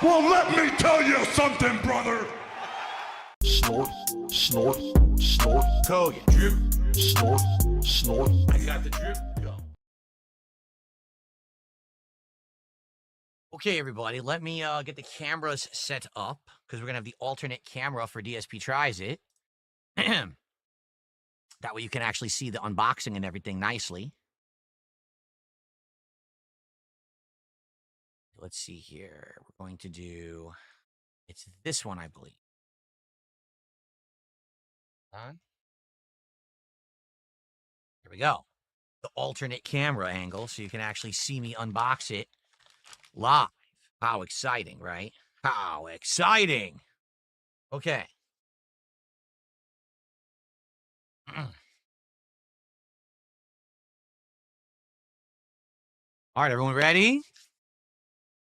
Well, let me tell you something, brother. Snort, snort, snort. Code drip. Snort, snort. I got the drip. Go. Okay, everybody, let me get the cameras set up because we're going to have the alternate camera for DSP Tries It. That way you can actually see the unboxing and everything nicely. Let's see here. We're going to do, it's this one, I believe. Here we go. The alternate camera angle so you can actually see me unbox it live. How exciting, right? How exciting. Okay. All right, everyone ready?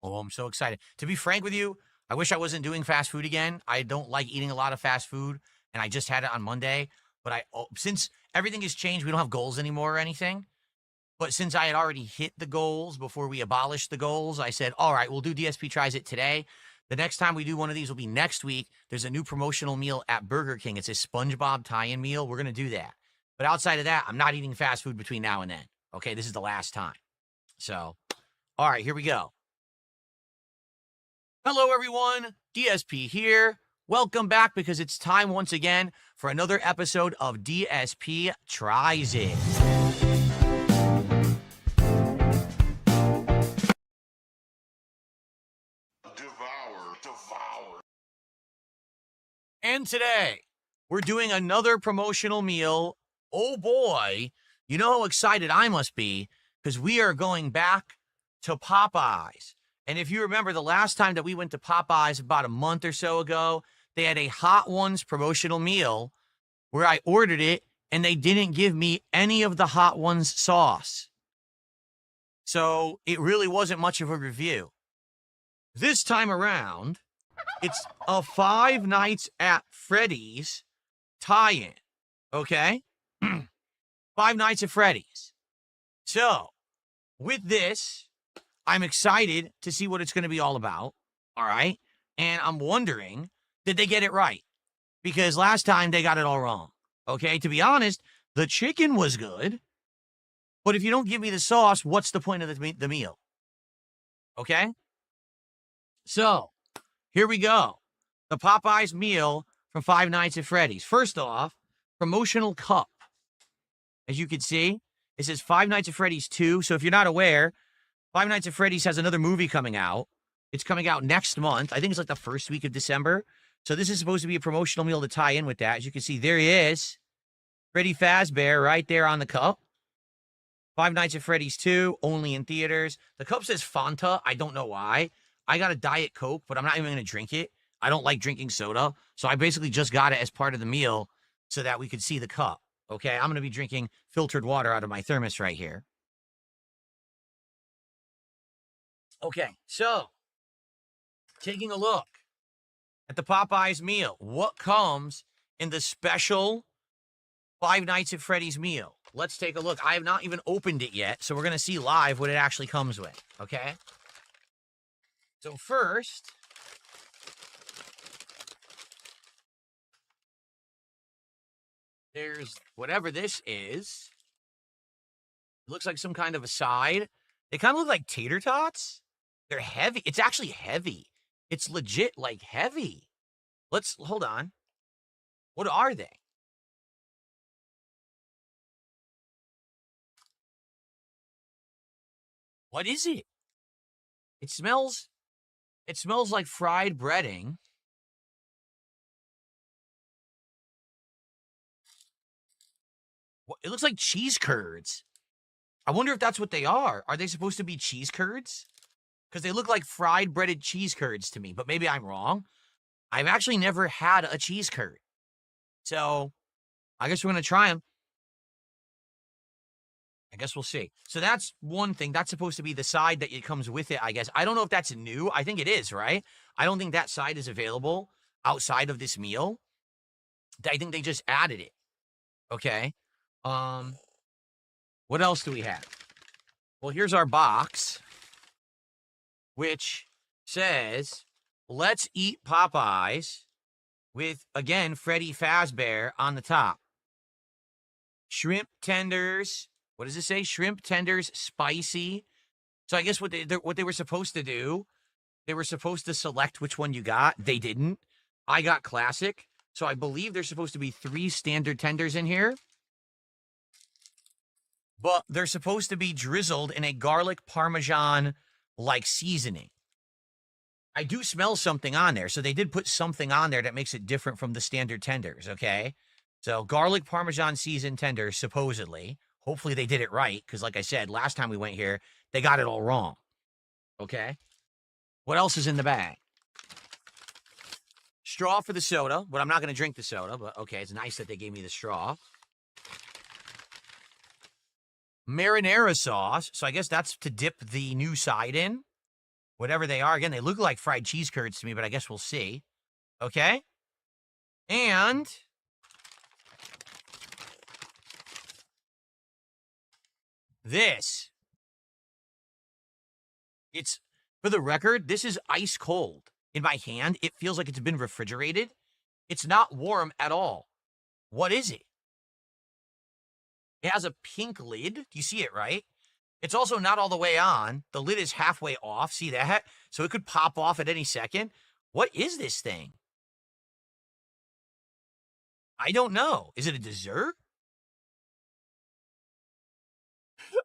Oh, I'm so excited. To be frank with you, I wish I wasn't doing fast food again. I don't like eating a lot of fast food, and I just had it on Monday. But since everything has changed, we don't have goals anymore or anything. But since I had already hit the goals before we abolished the goals, I said, all right, we'll do DSP Tries It today. The next time we do one of these will be next week. There's a new promotional meal at Burger King. It's a SpongeBob tie-in meal. We're going to do that. But outside of that, I'm not eating fast food between now and then. Okay, this is the last time. So, all right, here we go. Hello, everyone. DSP here. Welcome back because it's time once again for another episode of DSP Tries It. Devour. And today, we're doing another promotional meal. Oh boy, you know how excited I must be because we are going back to Popeyes. And if you remember the last time that we went to Popeyes about a month or so ago, they had a Hot Ones promotional meal where I ordered it and they didn't give me any of the Hot Ones sauce. So it really wasn't much of a review. This time around, it's a Five Nights at Freddy's tie-in, okay? Five Nights at Freddy's. So, with this, I'm excited to see what it's going to be all about, all right? And I'm wondering, did they get it right? Because last time they got it all wrong, okay? To be honest, the chicken was good, but if you don't give me the sauce, what's the point of the meal? Okay? So, here we go. The Popeyes meal from Five Nights at Freddy's. First off, promotional cup. As you can see, it says Five Nights at Freddy's 2. So if you're not aware, Five Nights at Freddy's has another movie coming out. It's coming out next month. I think it's like the first week of December. So this is supposed to be a promotional meal to tie in with that. As you can see, there he is. Freddy Fazbear right there on the cup. Five Nights at Freddy's 2, only in theaters. The cup says Fanta. I don't know why. I got a Diet Coke, but I'm not even going to drink it. I don't like drinking soda. So I basically just got it as part of the meal so that we could see the cup. Okay, I'm going to be drinking filtered water out of my thermos right here. Okay, so taking a look at the Popeyes meal. What comes in the special Five Nights at Freddy's meal? Let's take a look. I have not even opened it yet, so we're going to see live what it actually comes with, okay? So first, there's whatever this is. It looks like some kind of a side. They kind of look like tater tots. They're heavy. It's actually heavy. It's legit, like, heavy. Hold on. What are they? What is it? It smells like fried breading. It looks like cheese curds. I wonder if that's what they are. Are they supposed to be cheese curds? Because they look like fried breaded cheese curds to me, but maybe I'm wrong. I've actually never had a cheese curd. So, I guess we're going to try them. I guess we'll see. So that's one thing. That's supposed to be the side that it comes with it, I guess. I don't know if that's new. I think it is, right? I don't think that side is available outside of this meal. I think they just added it. Okay. What else do we have? Well, here's our box, which says let's eat Popeyes with, again, Freddy Fazbear on the top. Shrimp tenders. What does it say? Shrimp tenders, spicy. So I guess what they were supposed to do, they were supposed to select which one you got. They didn't. I got classic. So I believe there's supposed to be 3 standard tenders in here. But they're supposed to be drizzled in a garlic parmesan-like seasoning. I do smell something on there. So they did put something on there that makes it different from the standard tenders, okay? So garlic parmesan seasoned tenders, supposedly. Hopefully they did it right, because like I said, last time we went here, they got it all wrong. Okay? What else is in the bag? Straw for the soda, but I'm not going to drink the soda, but okay, it's nice that they gave me the straw. Marinara sauce, so I guess that's to dip the new side in. Whatever they are. Again, they look like fried cheese curds to me, but I guess we'll see. Okay? And this. It's, for the record, this is ice cold. In my hand, it feels like it's been refrigerated. It's not warm at all. What is it? It has a pink lid. Do you see it, right? It's also not all the way on. The lid is halfway off. See that? So it could pop off at any second. What is this thing? I don't know. Is it a dessert?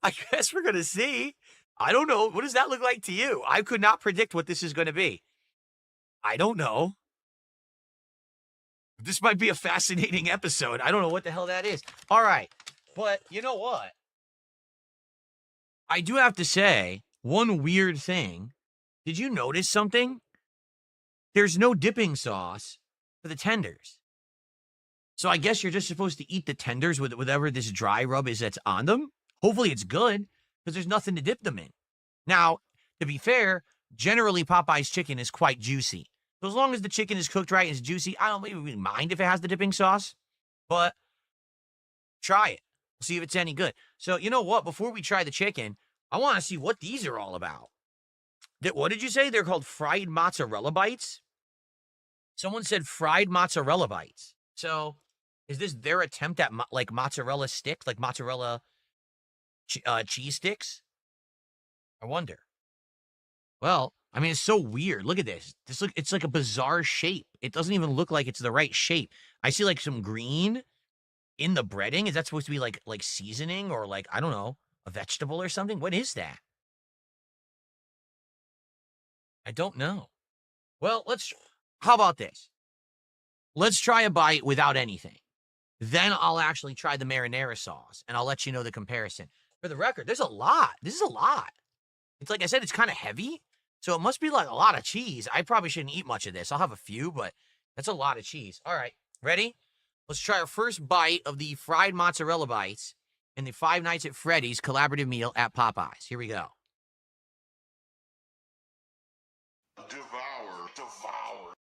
I guess we're going to see. I don't know. What does that look like to you? I could not predict what this is going to be. I don't know. This might be a fascinating episode. I don't know what the hell that is. All right. But you know what? I do have to say, one weird thing. Did you notice something? There's no dipping sauce for the tenders. So I guess you're just supposed to eat the tenders with whatever this dry rub is that's on them. Hopefully it's good, because there's nothing to dip them in. Now, to be fair, generally Popeye's chicken is quite juicy. So as long as the chicken is cooked right and is juicy, I don't really mind if it has the dipping sauce. But try it. See if it's any good. So, you know what? Before we try the chicken, I want to see what these are all about. What did you say? They're called fried mozzarella bites? Someone said fried mozzarella bites. So, is this their attempt at, like, mozzarella sticks? Like mozzarella cheese sticks? I wonder. Well, I mean, it's so weird. Look at this. It's like a bizarre shape. It doesn't even look like it's the right shape. I see, like, some green in the breading. Is that supposed to be like seasoning or like, I don't know, a vegetable or something? What is that? I don't know. Well, how about this? Let's try a bite without anything. Then I'll actually try the marinara sauce and I'll let you know the comparison. For the record, there's a lot. This is a lot. It's like I said, it's kind of heavy. So it must be like a lot of cheese. I probably shouldn't eat much of this. I'll have a few, but that's a lot of cheese. All right, ready? Let's try our first bite of the fried mozzarella bites in the Five Nights at Freddy's collaborative meal at Popeyes. Here we go. Devour, devour.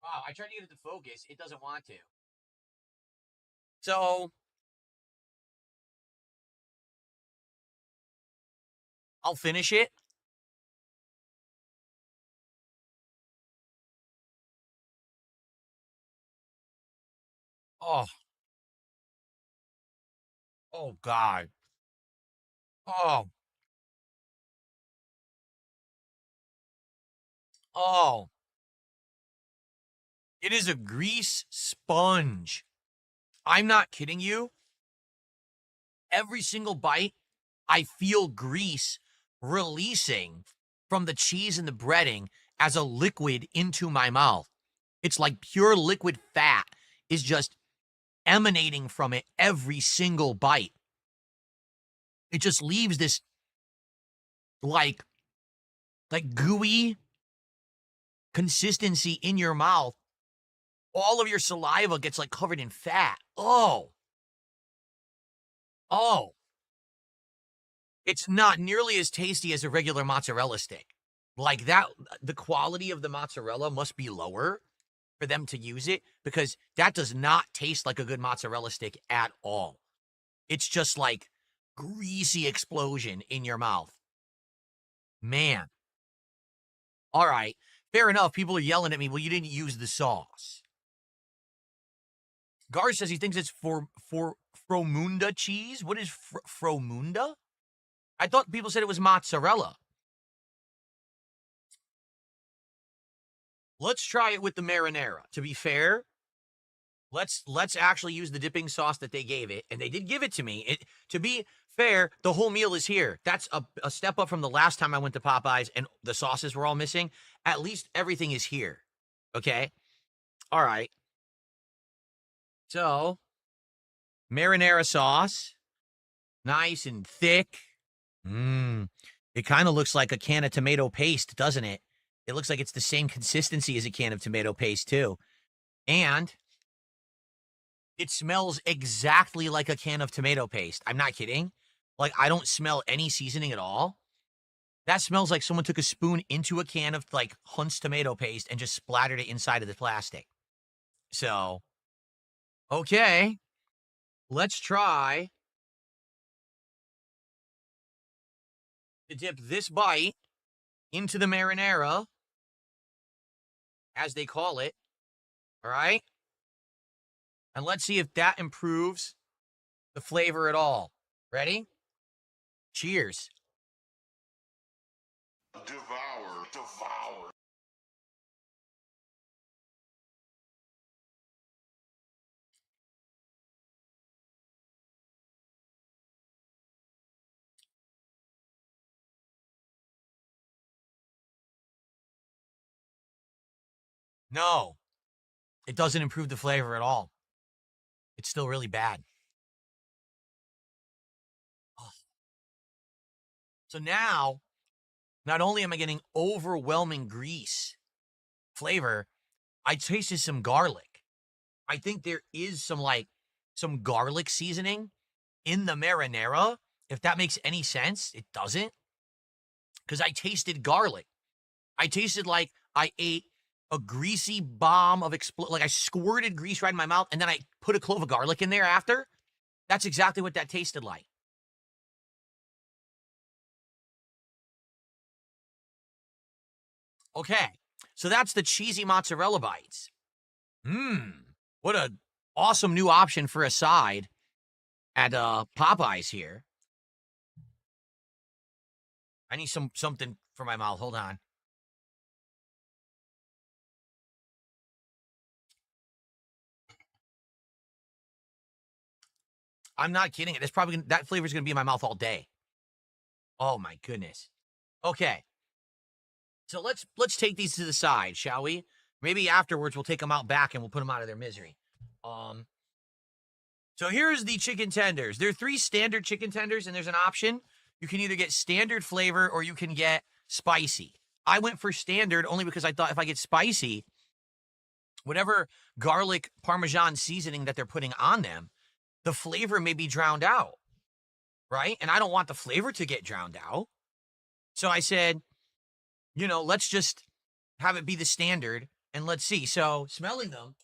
Wow, I tried to get it to focus. It doesn't want to. So, I'll finish it. Oh. Oh, God. Oh. Oh. It is a grease sponge. I'm not kidding you. Every single bite, I feel grease releasing from the cheese and the breading as a liquid into my mouth. It's like pure liquid fat is just emanating from it every single bite. It just leaves this like gooey consistency in your mouth. All of your saliva gets like covered in fat. Oh. It's not nearly as tasty as a regular mozzarella stick. Like that, the quality of the mozzarella must be lower for them to use it, because that does not taste like a good mozzarella stick at all. It's just like greasy explosion in your mouth. Man. All right. Fair enough. People are yelling at me. Well, you didn't use the sauce. Gar says he thinks it's for Fromunda cheese. What is Fromunda? I thought people said it was mozzarella. Let's try it with the marinara. To be fair, let's actually use the dipping sauce that they gave it, and they did give it to me. To be fair, the whole meal is here. That's a step up from the last time I went to Popeyes and the sauces were all missing. At least everything is here. Okay? All right. So, marinara sauce. Nice and thick. It kind of looks like a can of tomato paste, doesn't it? It looks like it's the same consistency as a can of tomato paste, too. And it smells exactly like a can of tomato paste. I'm not kidding. Like, I don't smell any seasoning at all. That smells like someone took a spoon into a can of, like, Hunt's tomato paste and just splattered it inside of the plastic. So, okay. Let's try to dip this bite into the marinara, as they call it. All right? And let's see if that improves the flavor at all. Ready? Cheers. Devour. No, it doesn't improve the flavor at all. It's still really bad. Oh. So now, not only am I getting overwhelming grease flavor, I tasted some garlic. I think there is some garlic seasoning in the marinara. If that makes any sense, it doesn't. Because I tasted garlic. I tasted like I ate a greasy bomb of like I squirted grease right in my mouth, and then I put a clove of garlic in there after. That's exactly what that tasted like. Okay, so that's the cheesy mozzarella bites. What a awesome new option for a side at Popeyes here. I need something for my mouth. Hold on. I'm not kidding. It's probably that flavor's gonna be in my mouth all day. Oh my goodness. Okay. So let's take these to the side, shall we? Maybe afterwards we'll take them out back and we'll put them out of their misery. So here's the chicken tenders. There are 3 standard chicken tenders, and there's an option. You can either get standard flavor or you can get spicy. I went for standard only because I thought if I get spicy, whatever garlic Parmesan seasoning that they're putting on them, the flavor may be drowned out, right? And I don't want the flavor to get drowned out. So I said, let's just have it be the standard and let's see. So smelling them,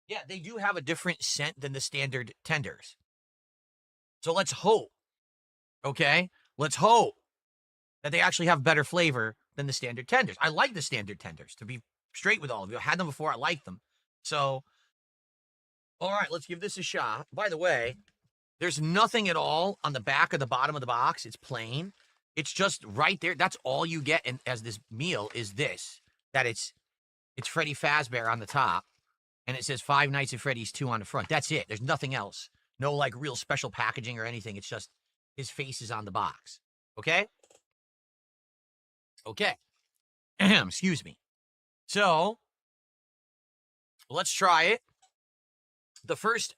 yeah, they do have a different scent than the standard tenders. So let's hope, okay? Let's hope that they actually have better flavor than the standard tenders. I like the standard tenders, to be straight with all of you. I had them before. I like them. So, all right, let's give this a shot. By the way, there's nothing at all on the back or the bottom of the box. It's plain. It's just right there. That's all you get as this meal is this, that it's Freddy Fazbear on the top, and it says 5 Nights at Freddy's 2 on the front. That's it. There's nothing else. No, like, real special packaging or anything. It's just his face is on the box. Okay? Okay. Excuse me. So, let's try it. The first,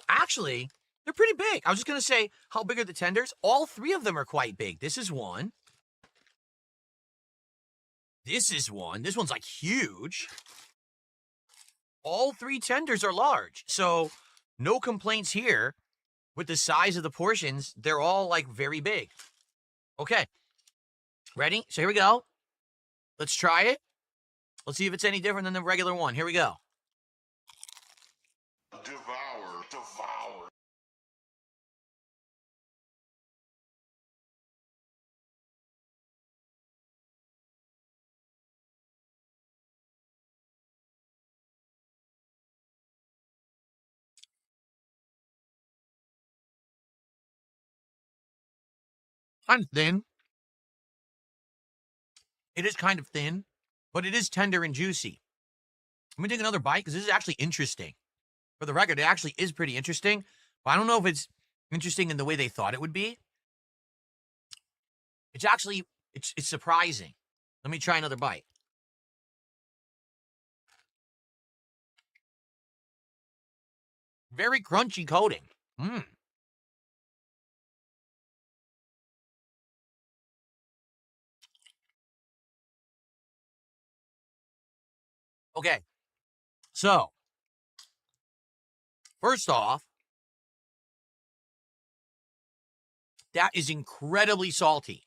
actually, they're pretty big. I was just going to say, how big are the tenders? All 3 of them are quite big. This is one. This is one. This one's like huge. All 3 tenders are large. So no complaints here with the size of the portions. They're all like very big. Okay. Ready? So here we go. Let's try it. Let's see if it's any different than the regular one. Here we go. Devour, devour. Kind of thin. It is kind of thin, but it is tender and juicy. I'm gonna take another bite because this is actually interesting. For the record, it actually is pretty interesting, but I don't know if it's interesting in the way they thought it would be. It's actually, it's surprising. Let me try another bite. Very crunchy coating. Okay. So, first off, that is incredibly salty.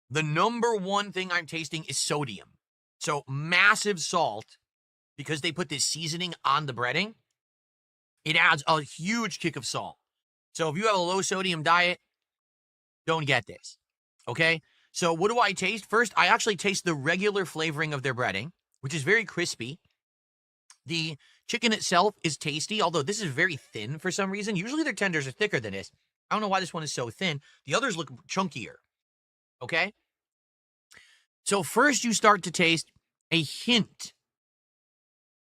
The number one thing I'm tasting is sodium. So, massive salt because they put this seasoning on the breading. It adds a huge kick of salt. So, if you have a low sodium diet, don't get this. Okay? So, what do I taste? First, I actually taste the regular flavoring of their breading, which is very crispy. The chicken itself is tasty, although this is very thin for some reason. Usually their tenders are thicker than this. I don't know why this one is so thin. The others look chunkier. Okay? So first you start to taste a hint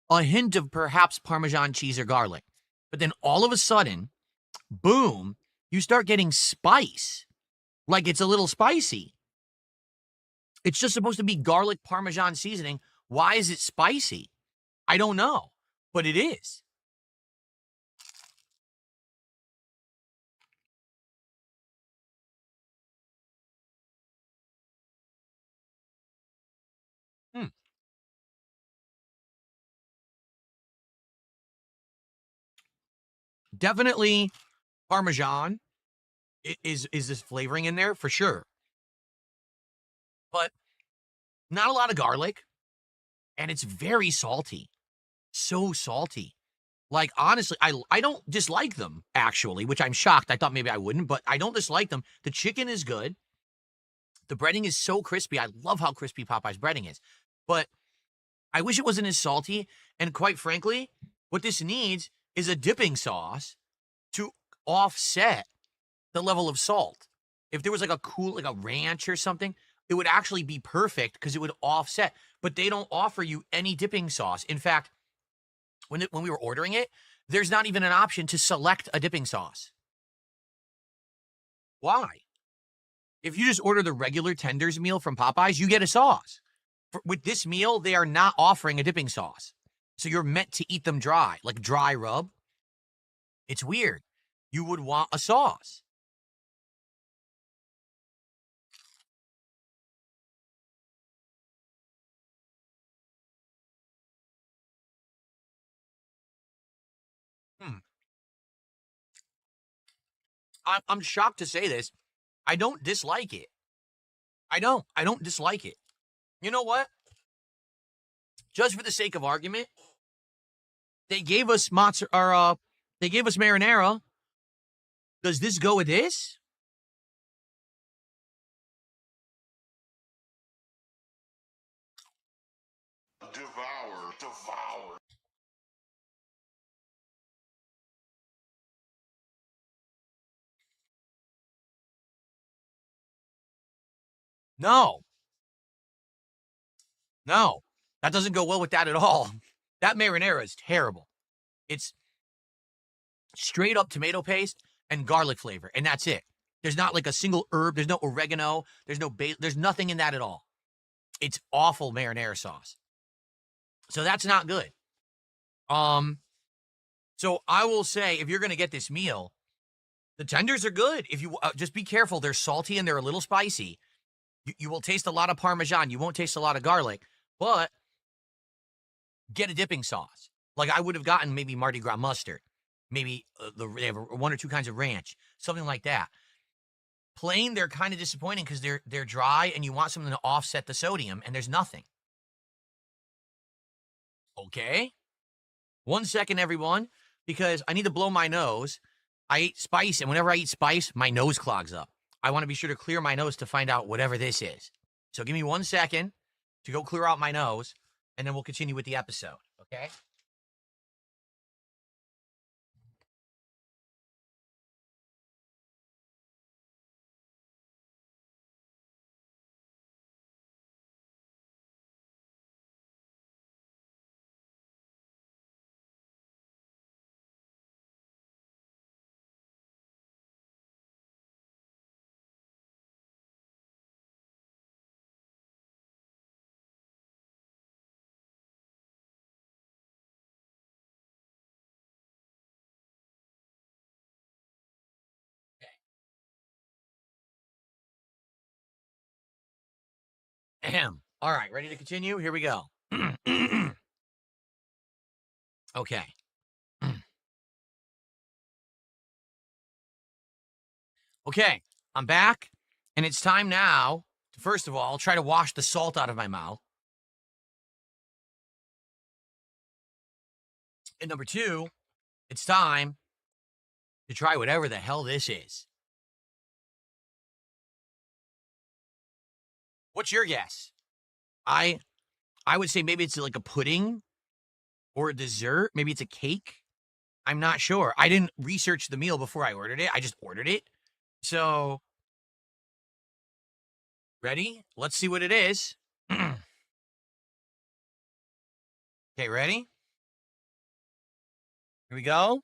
of perhaps Parmesan cheese or garlic. But then all of a sudden, boom, you start getting spice. Like it's a little spicy. It's just supposed to be garlic Parmesan seasoning. Why is it spicy? I don't know, but it is. Definitely Parmesan is this flavoring in there for sure. But not a lot of garlic, and it's very salty. So salty. Like, honestly, I don't dislike them, actually, which I'm shocked. I thought maybe I wouldn't, but I don't dislike them. The chicken is good. The breading is so crispy. I love how crispy Popeye's breading is. But I wish it wasn't as salty. And quite frankly, what this needs is a dipping sauce to offset the level of salt. If there was like a ranch or something, it would actually be perfect because it would offset. But they don't offer you any dipping sauce. In fact, when we were ordering it, there's not even an option to select a dipping sauce. Why? If you just order the regular tenders meal from Popeyes, you get a sauce. With this meal, they are not offering a dipping sauce. So you're meant to eat them dry, like dry rub. It's weird. You would want a sauce. I'm shocked to say this. I don't dislike it. I don't dislike it. You know what? Just for the sake of argument, they gave us they gave us marinara. Does this go with this? Devour, devour. No. No. That doesn't go well with that at all. That marinara is terrible. It's straight up tomato paste and garlic flavor, and that's it. There's not like a single herb. There's no oregano. There's nothing in that at all. It's awful marinara sauce. So that's not good. So I will say, if you're going to get this meal, the tenders are good. If you just be careful, they're salty and they're a little spicy. You will taste a lot of Parmesan. You won't taste a lot of garlic, but get a dipping sauce. Like I would have gotten maybe Mardi Gras mustard, maybe they have 1 or 2 kinds of ranch, something like that. Plain, they're kind of disappointing because they're dry and you want something to offset the sodium, and there's nothing. Okay? 1 second, everyone, because I need to blow my nose. I ate spice, and whenever I eat spice, my nose clogs up. I want to be sure to clear my nose to find out whatever this is. So give me 1 second to go clear out my nose, and then we'll continue with the episode, okay? Ahem. All right, ready to continue? Here we go. Okay. Okay, I'm back, and it's time now to, first of all, try to wash the salt out of my mouth. And number 2, it's time to try whatever the hell this is. What's your guess? I would say maybe it's like a pudding or a dessert. Maybe it's a cake. I'm not sure. I didn't research the meal before I ordered it. I just ordered it. So, ready? Let's see what it is. Okay, ready? Here we go.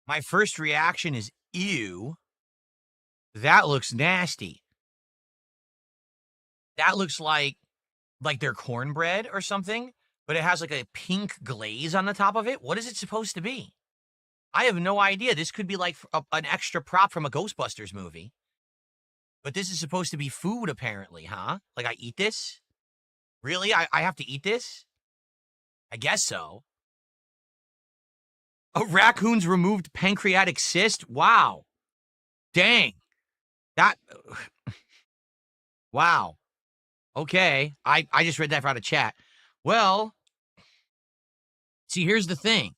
My first reaction is ew. That looks nasty. That looks like their cornbread or something, but it has like a pink glaze on the top of it. What is it supposed to be? I have no idea. This could be like an extra prop from a Ghostbusters movie. But this is supposed to be food, apparently, huh? Like, I eat this? Really? I have to eat this? I guess so. A raccoon's removed pancreatic cyst? Wow. Dang. That... Wow. Okay. I just read that out of chat. Well, see, here's the thing.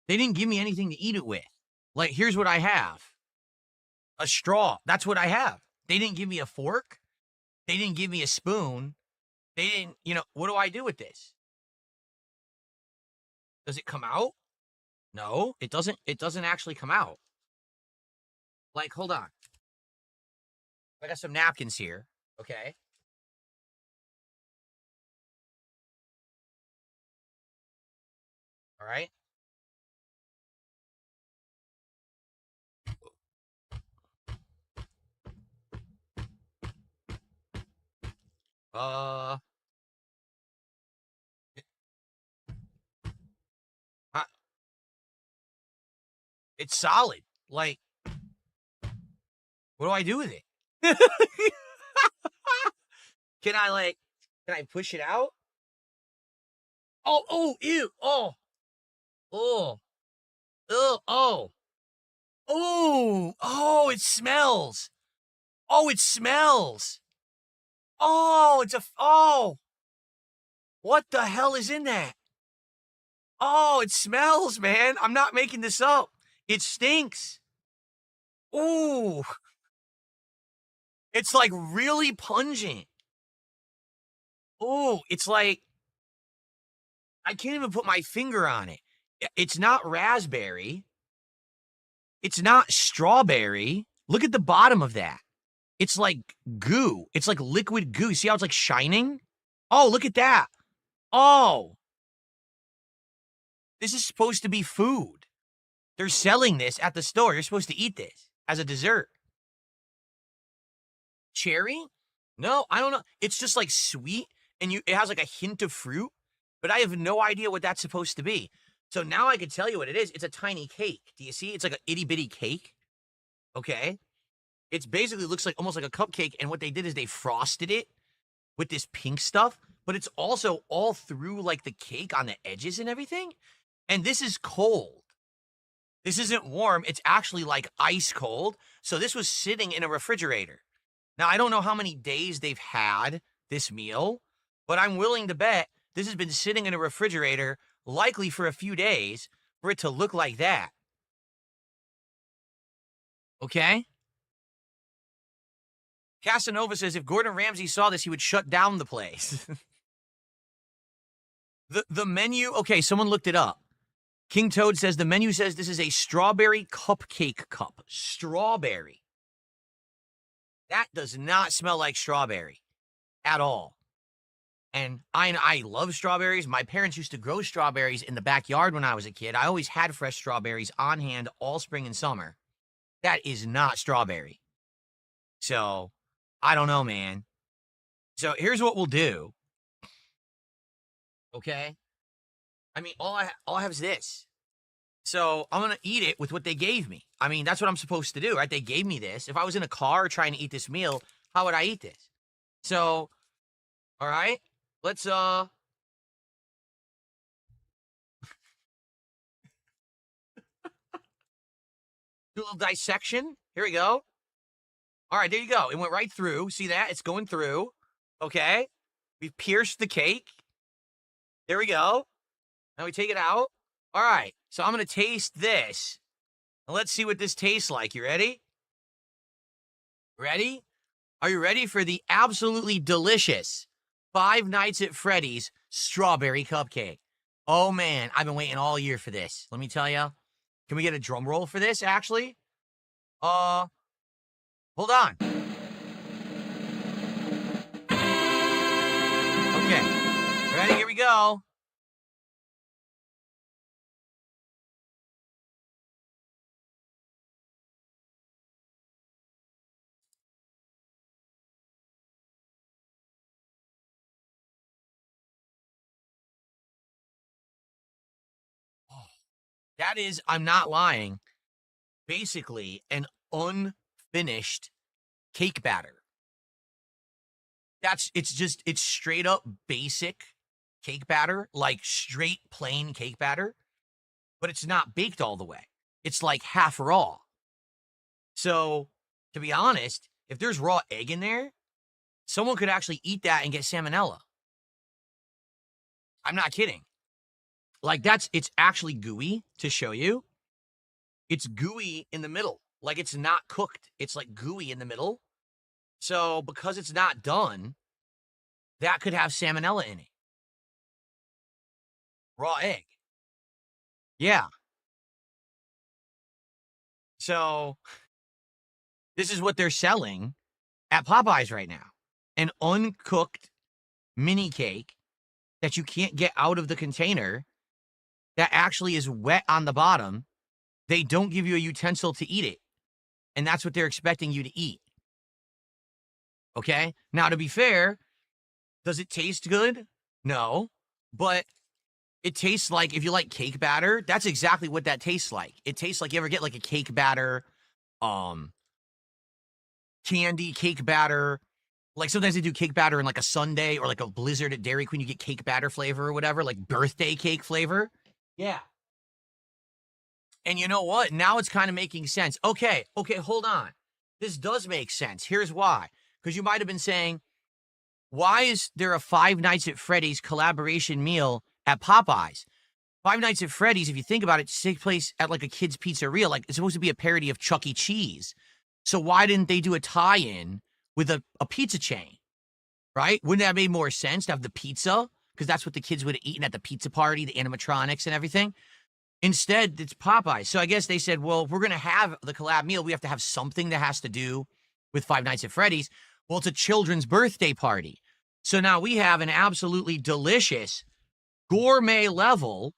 They didn't give me anything to eat it with. Like, here's what I have. A straw. That's what I have. They didn't give me a fork. They didn't give me a spoon. They didn't, what do I do with this? Does it come out? No, it doesn't. It doesn't actually come out. Like, hold on. I got some napkins here. Okay. All right. It's solid. Like, what do I do with it? Can I push it out? Oh, ew. Oh, it smells. Oh, it smells. Oh, what the hell is in that? Oh, it smells, man. I'm not making this up. It stinks. Ooh. It's like really pungent. Oh, it's like, I can't even put my finger on it. It's not raspberry. It's not strawberry. Look at the bottom of that. It's like goo. It's like liquid goo. You see how it's like shining? Oh, look at that. Oh. This is supposed to be food. They're selling this at the store. You're supposed to eat this as a dessert. Cherry? No, I don't know. It's just like sweet and it has like a hint of fruit, but I have no idea what that's supposed to be. So now I can tell you what it is. It's a tiny cake. Do you see? It's like an itty bitty cake. Okay. It's basically looks like almost like a cupcake. And what they did is they frosted it with this pink stuff, but it's also all through like the cake on the edges and everything. And this is cold. This isn't warm. It's actually like ice cold. So this was sitting in a refrigerator. Now, I don't know how many days they've had this meal, but I'm willing to bet this has been sitting in a refrigerator likely for a few days for it to look like that. Okay? Casanova says if Gordon Ramsay saw this, he would shut down the place. The menu, okay, someone looked it up. King Toad says the menu says this is a strawberry cupcake cup. Strawberry. That does not smell like strawberry at all. And I love strawberries. My parents used to grow strawberries in the backyard when I was a kid. I always had fresh strawberries on hand all spring and summer. That is not strawberry. So, I don't know, man. So, here's what we'll do. Okay? I mean, all I have is this. So, I'm going to eat it with what they gave me. I mean, that's what I'm supposed to do, right? They gave me this. If I was in a car trying to eat this meal, how would I eat this? So, all right, let's, do a little dissection. Here we go. All right, there you go. It went right through. See that? It's going through. Okay. We've pierced the cake. There we go. Now we take it out. All right. So I'm going to taste this. And let's see what this tastes like. You ready? Ready? Are you ready for the absolutely delicious Five Nights at Freddy's strawberry cupcake? Oh, man. I've been waiting all year for this. Let me tell you. Can we get a drum roll for this, actually? Hold on. Okay. Ready? Here we go. That is, I'm not lying, basically an unfinished cake batter. It's straight up basic cake batter, like straight plain cake batter, but it's not baked all the way. It's like half raw. So, to be honest, if there's raw egg in there, someone could actually eat that and get salmonella. I'm not kidding. Like it's actually gooey to show you. It's gooey in the middle. Like it's not cooked. It's like gooey in the middle. So because it's not done, that could have salmonella in it. Raw egg. Yeah. So this is what they're selling at Popeyes right now. An uncooked mini cake that you can't get out of the container that actually is wet on the bottom. They don't give you a utensil to eat it. And that's what they're expecting you to eat. Okay? Now, to be fair, does it taste good? No. But it tastes like, if you like cake batter, that's exactly what that tastes like. It tastes like, you ever get like a cake batter, candy cake batter. Like sometimes they do cake batter in like a sundae or like a Blizzard at Dairy Queen. You get cake batter flavor or whatever, like birthday cake flavor. Yeah. And you know what? Now it's kind of making sense. Okay, hold on. This does make sense. Here's why. Because you might have been saying, why is there a Five Nights at Freddy's collaboration meal at Popeyes? Five Nights at Freddy's, if you think about it, takes place at like a kid's pizzeria. Like it's supposed to be a parody of Chuck E. Cheese. So why didn't they do a tie-in with a pizza chain? Right? Wouldn't that have made more sense to have the pizza? Because that's what the kids would have eaten at the pizza party, the animatronics and everything. Instead, it's Popeyes. So I guess they said, well, if we're going to have the collab meal, we have to have something that has to do with Five Nights at Freddy's. Well, it's a children's birthday party. So now we have an absolutely delicious gourmet level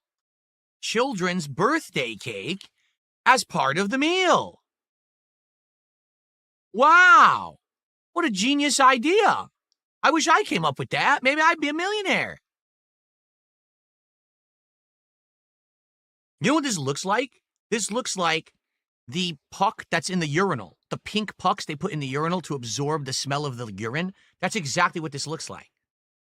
children's birthday cake as part of the meal. Wow. What a genius idea. I wish I came up with that. Maybe I'd be a millionaire. You know what this looks like? This looks like the puck that's in the urinal. The pink pucks they put in the urinal to absorb the smell of the urine. That's exactly what this looks like.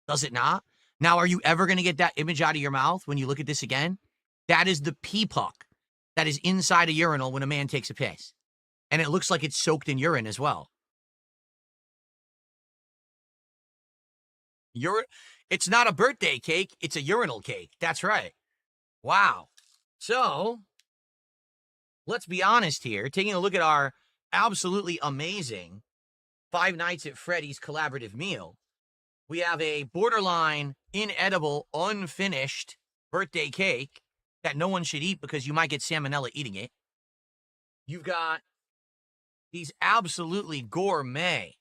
Does it not? Now, are you ever going to get that image out of your mouth when you look at this again? That is the pee puck that is inside a urinal when a man takes a piss. And it looks like it's soaked in urine as well. It's not a birthday cake, it's a urinal cake. That's right. Wow. So, let's be honest here. Taking a look at our absolutely amazing Five Nights at Freddy's collaborative meal, we have a borderline inedible, unfinished birthday cake that no one should eat because you might get salmonella eating it. You've got these absolutely gourmet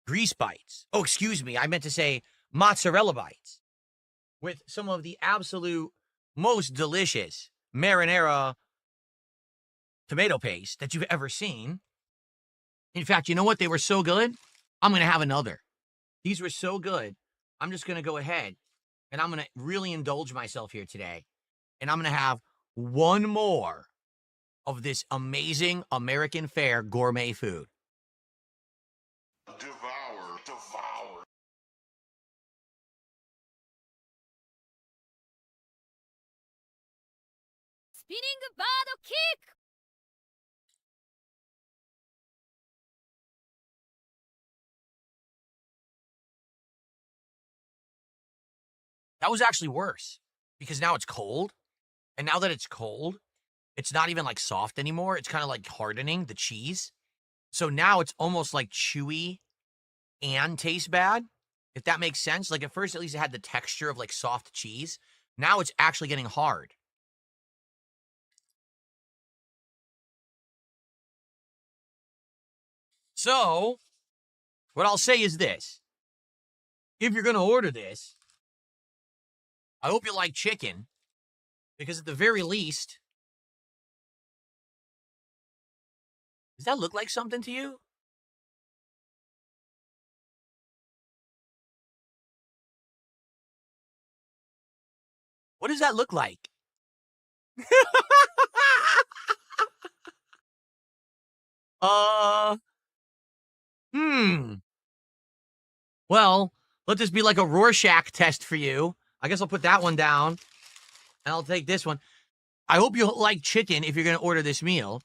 grease bites. Oh, excuse me. I meant to say mozzarella bites with some of the absolute most delicious marinara tomato paste that you've ever seen. In fact, you know what? They were so good, I'm going to have another. These were so good, I'm just going to go ahead and I'm going to really indulge myself here today. And I'm going to have one more of this amazing American fare gourmet food. Devour, devour. Spinning bird kick! That was actually worse because now it's cold. And now that it's cold, it's not even like soft anymore. It's kind of like hardening the cheese. So now it's almost like chewy and tastes bad, if that makes sense. Like at first, at least it had the texture of like soft cheese. Now it's actually getting hard. So what I'll say is this. If you're going to order this, I hope you like chicken, because at the very least, does that look like something to you? What does that look like? Well, let this be like a Rorschach test for you. I guess I'll put that one down, and I'll take this one. I hope you like chicken if you're going to order this meal.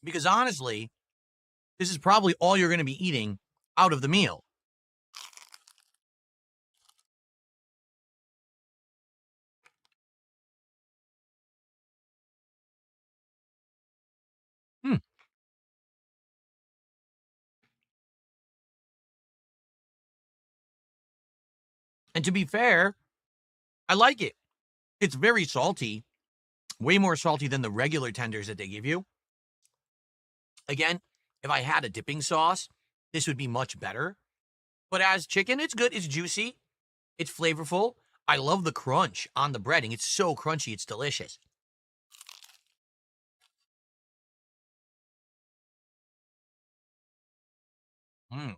Because honestly, this is probably all you're going to be eating out of the meal. And to be fair, I like it. It's very salty, way more salty than the regular tenders that they give you. Again, if I had a dipping sauce, this would be much better. But as chicken, it's good. It's juicy. It's flavorful. I love the crunch on the breading. It's so crunchy. It's delicious. Mm.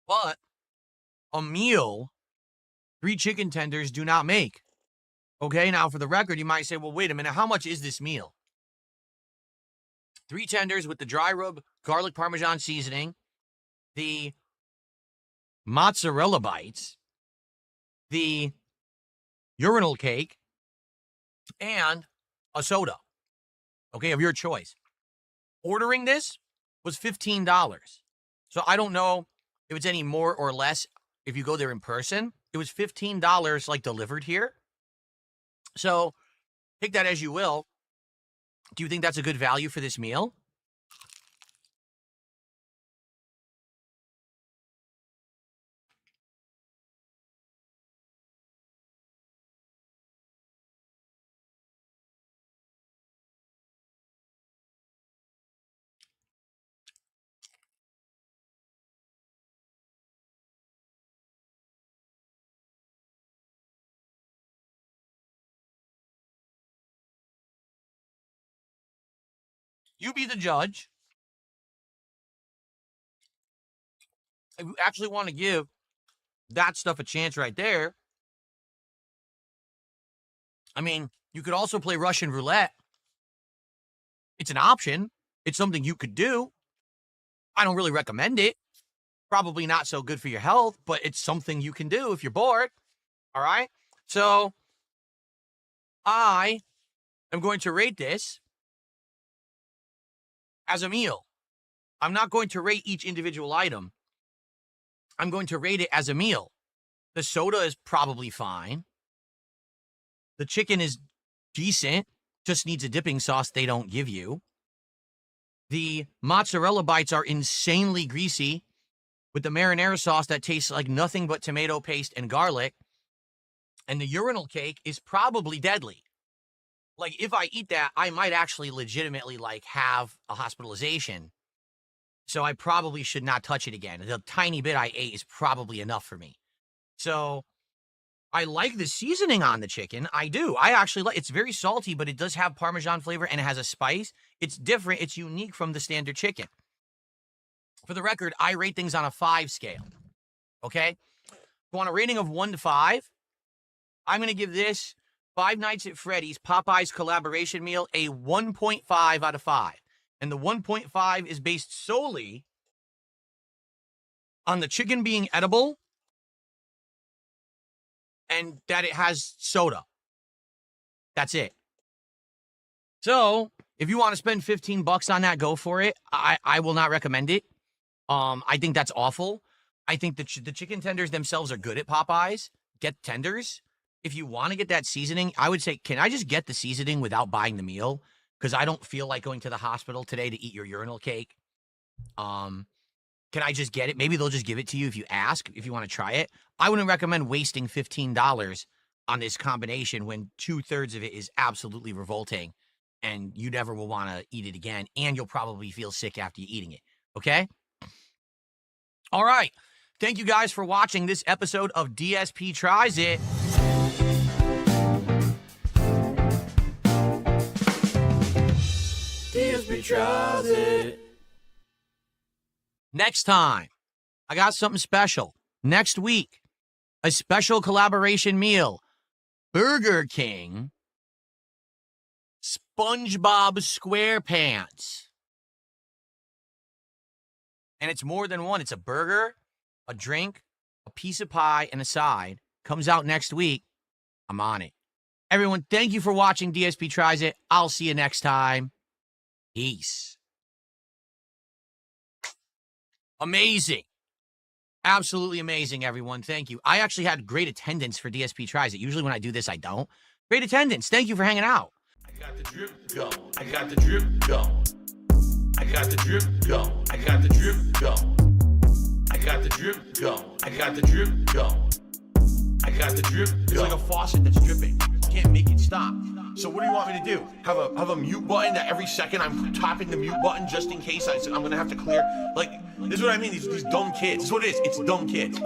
But a meal, 3 chicken tenders do not make. Okay, now for the record, you might say, well, wait a minute, how much is this meal? 3 tenders with the dry rub garlic parmesan seasoning, the mozzarella bites, the urinal cake, and a soda. Okay, of your choice. Ordering this was $15. So I don't know if it's any more or less if you go there in person. It was $15 like delivered here. So take that as you will. Do you think that's a good value for this meal? You be the judge. If you actually want to give that stuff a chance right there, I mean, you could also play Russian roulette. It's an option. It's something you could do. I don't really recommend it. Probably not so good for your health, but it's something you can do if you're bored. All right? So I am going to rate this as a meal. I'm not going to rate each individual item. I'm going to rate it as a meal. The soda is probably fine. The chicken is decent, just needs a dipping sauce they don't give you. The mozzarella bites are insanely greasy with the marinara sauce that tastes like nothing but tomato paste and garlic. And the urinal cake is probably deadly. Like, if I eat that, I might actually legitimately, like, have a hospitalization. So I probably should not touch it again. The tiny bit I ate is probably enough for me. So I like the seasoning on the chicken. I do. I actually like it's very salty, but it does have Parmesan flavor and it has a spice. It's different. It's unique from the standard chicken. For the record, I rate things on a 5 scale. Okay? So on a rating of 1 to 5, I'm going to give this Five Nights at Freddy's Popeyes collaboration meal a 1.5 out of 5. And the 1.5 is based solely on the chicken being edible and that it has soda. That's it. So, if you want to spend $15 on that, go for it. I will not recommend it. I think that's awful. I think the chicken tenders themselves are good at Popeyes. Get tenders. If you want to get that seasoning, I would say, can I just get the seasoning without buying the meal? Because I don't feel like going to the hospital today to eat your urinal cake. Can I just get it? Maybe they'll just give it to you if you ask, if you want to try it. I wouldn't recommend wasting $15 on this combination when 2/3 of it is absolutely revolting and you never will want to eat it again, and you'll probably feel sick after you're eating it. Okay? All right. Thank you guys for watching this episode of DSP Tries It. DSP tries it. Next time, I got something special. Next week, a special collaboration meal. Burger King SpongeBob SquarePants. And it's more than one. It's a burger, a drink, a piece of pie, and a side. Comes out next week. I'm on it. Everyone, thank you for watching DSP Tries It. I'll see you next time. Peace. Amazing. Absolutely amazing, everyone. Thank you. I actually had great attendance for DSP Tries It. Usually when I do this, I don't. Great attendance. Thank you for hanging out. I got the drip going. I got the drip going. I got the drip going. I got the drip going. I got the drip going. I got the drip going. I got the drip going. It's like a faucet that's dripping. You can't make it stop. So what do you want me to do? Have a mute button that every second I'm tapping the mute button just in case I'm gonna have to clear? Like, this is what I mean, these dumb kids. This is what it is, it's dumb kids.